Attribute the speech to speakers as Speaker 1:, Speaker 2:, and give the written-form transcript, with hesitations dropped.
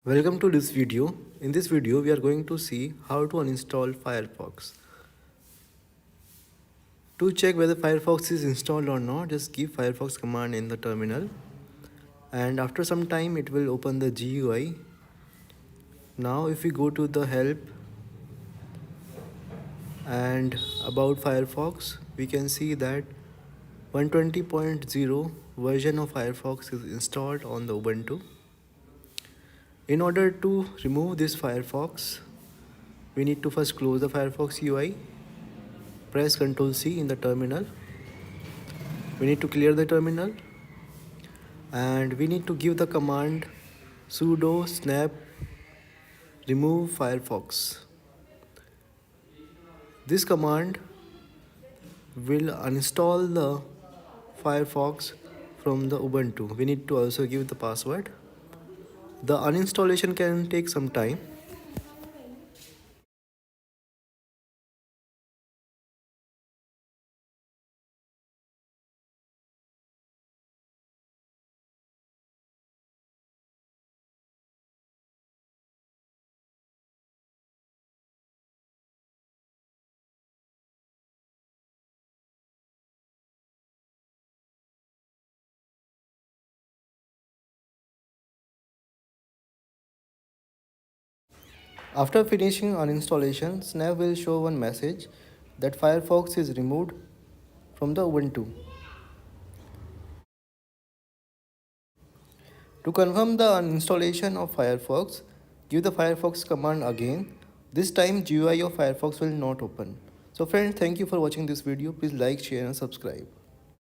Speaker 1: Welcome to this video. In this video, we are going to see how to uninstall Firefox. To check whether Firefox is installed or not, just give Firefox command in the terminal and after some time it will open the GUI. Now if we go to the help and about Firefox, we can see that 120.0 version of Firefox is installed on the Ubuntu. In order to remove this Firefox, we need to first close the Firefox UI, press Ctrl C in the terminal. We need to clear the terminal and we need to give the command sudo snap remove Firefox. This command will uninstall the Firefox from the Ubuntu. We need to also give the password. The uninstallation can take some time. After finishing uninstallation, Snap will show one message that Firefox is removed from the Ubuntu. To confirm the uninstallation of Firefox, give the Firefox command again. This time GUI of Firefox will not open. So friends, thank you for watching this video. Please like, share and subscribe.